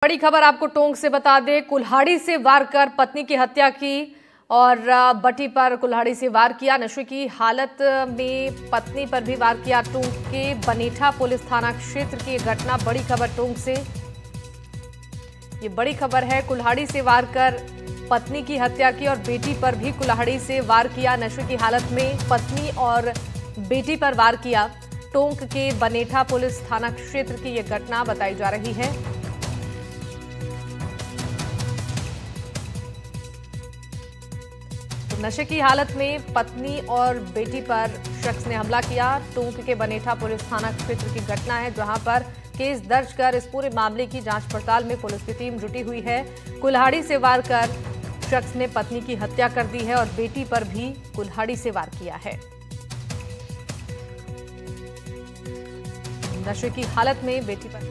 बड़ी खबर आपको टोंक से बता दें, कुल्हाड़ी से वार कर पत्नी की हत्या की और बटी पर कुल्हाड़ी से वार किया। नशे की हालत में पत्नी पर भी वार किया। टोंक के बनेठा पुलिस थाना क्षेत्र की घटना। बड़ी खबर टोंक से, ये बड़ी खबर है। कुल्हाड़ी से वार कर पत्नी की हत्या की और बेटी पर भी कुल्हाड़ी से वार किया। नशे की हालत में पत्नी और बेटी पर वार किया। टोंक के बनेठा पुलिस थाना क्षेत्र की यह घटना बताई जा रही है। नशे की हालत में पत्नी और बेटी पर शख्स ने हमला किया। टोंक के बनेठा पुलिस थाना क्षेत्र की घटना है, जहां पर केस दर्ज कर इस पूरे मामले की जांच पड़ताल में पुलिस की टीम जुटी हुई है। कुल्हाड़ी से वार कर शख्स ने पत्नी की हत्या कर दी है और बेटी पर भी कुल्हाड़ी से वार किया है। नशे की हालत में बेटी पर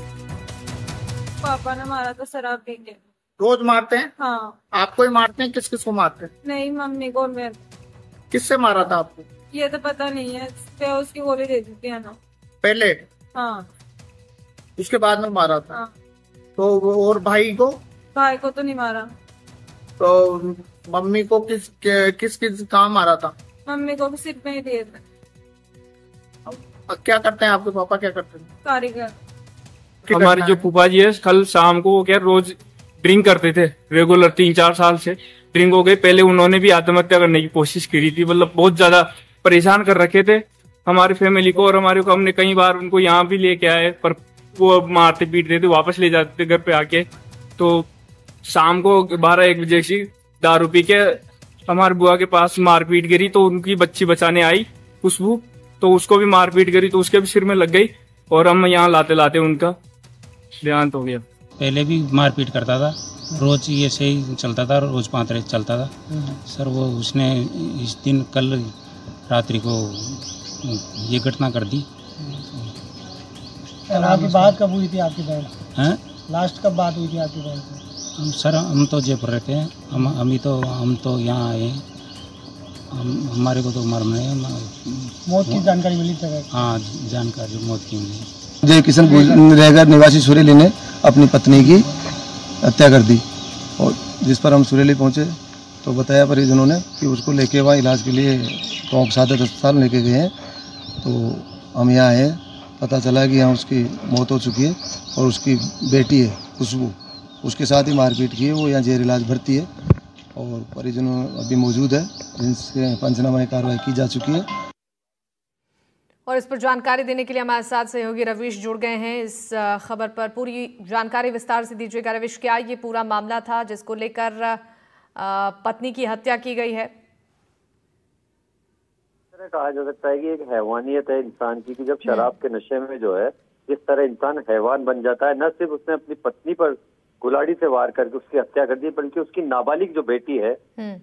पापा ने मारा था शराब पी के। रोज मारते हैं? हाँ। आपको ही मारते हैं? किस किस को मारते हैं? नहीं, मम्मी को। मैं किससे मारा था आपको? ये तो पता नहीं है, उसकी गोली दे दी थी ना पहले? हाँ। उसके बाद में मारा था? हाँ। तो और भाई को? भाई को तो नहीं मारा। तो मम्मी को किस किस कहाँ मारा था? मम्मी को भी सिर में ही दिए थे। क्या करते हैं आपके पापा? क्या करते हैं? कारीगर। हमारे जो फूफा जी है, कल शाम को वो क्या रोज ड्रिंक करते थे रेगुलर, 3-4 साल से ड्रिंक हो गई। पहले उन्होंने भी आत्महत्या करने की कोशिश करी थी, मतलब बहुत ज्यादा परेशान कर रखे थे हमारी फैमिली को और हमारे को। हमने कई बार उनको यहाँ भी लेके आए, पर वो मारते पीटते थे, वापस ले जाते थे घर पे आके। तो शाम को 12-1 बजे से दारू पी के हमारे बुआ के पास मारपीट करी। तो उनकी बच्ची बचाने आई खुशबू, तो उसको भी मारपीट करी, तो उसके भी सिर में लग गई और हम यहाँ लाते लाते उनका देहांत हो गया। पहले भी मारपीट करता था, रोज ये सही चलता था, रोज 5 रेस चलता था सर। वो उसने इस दिन कल रात्रि को ये घटना कर दी। आपकी बात कब हुई थी आपकी बहन? हैं? लास्ट कब बात हुई थी आपकी बहन से? सर हम तो जयपुर रहते हैं, हम तो यहाँ आए। हमारे को तो मरना है। मौत की जानकारी मिली जगह? हाँ, जानकारी मौत की मिली। जय किशन रेगर निवासी सुरेली ने अपनी पत्नी की हत्या कर दी और जिस पर हम सुरेली पहुंचे तो बताया परिजनों ने कि उसको लेके वहाँ इलाज के लिए टोंक सादत अस्पताल लेके गए हैं। तो हम यहाँ आए, पता चला कि यहाँ उसकी मौत हो चुकी है और उसकी बेटी है खुशबू, उसके साथ ही मारपीट की है। वो यहाँ जेर इलाज भर्ती है और परिजनों अभी मौजूद है, जिनसे पंचनामा कार्रवाई की जा चुकी है। और इस पर जानकारी देने के लिए हमारे साथ सहयोगी रवीश जुड़ गए हैं। इस खबर पर पूरी जानकारी विस्तार से दीजिएगा रवीश। क्या ये पूरा मामला था जिसको लेकर पत्नी की हत्या की गई है? कहा जा सकता है कि एक हैवानियत है इंसान की, कि जब शराब के नशे में जो है जिस तरह इंसान हैवान बन जाता है। न सिर्फ उसने अपनी पत्नी पर कुल्हाड़ी से वार करके उसकी हत्या कर दी, बल्कि उसकी नाबालिग जो बेटी है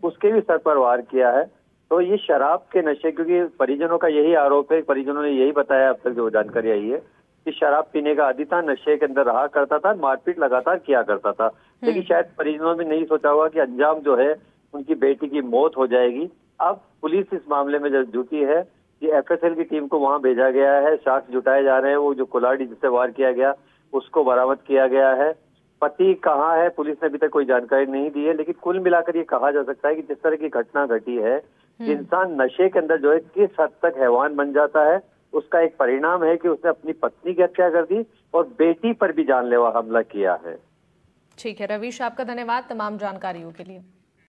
उसके भी सर पर वार किया है। तो ये शराब के नशे, क्योंकि परिजनों का यही आरोप है, परिजनों ने यही बताया अब तक जो जानकारी आई है कि शराब पीने का आदी था, नशे के अंदर रहा करता था, मारपीट लगातार किया करता था। लेकिन शायद परिजनों ने नहीं सोचा होगा कि अंजाम जो है उनकी बेटी की मौत हो जाएगी। अब पुलिस इस मामले में जब जुटी है कि एफएसएल की टीम को वहां भेजा गया है, साक्ष्य जुटाए जा रहे हैं। वो जो कुल्हाड़ी जिससे वार किया गया उसको बरामद किया गया है। पति कहाँ है, पुलिस ने अभी तक कोई जानकारी नहीं दी है। लेकिन कुल मिलाकर ये कहा जा सकता है कि जिस तरह की घटना घटी है, इंसान नशे के अंदर जो है किस हद तक हैवान बन जाता है, उसका एक परिणाम है कि उसने अपनी पत्नी की हत्या कर दी और बेटी पर भी जानलेवा हमला किया है। ठीक है रवीश, आपका धन्यवाद तमाम जानकारियों के लिए।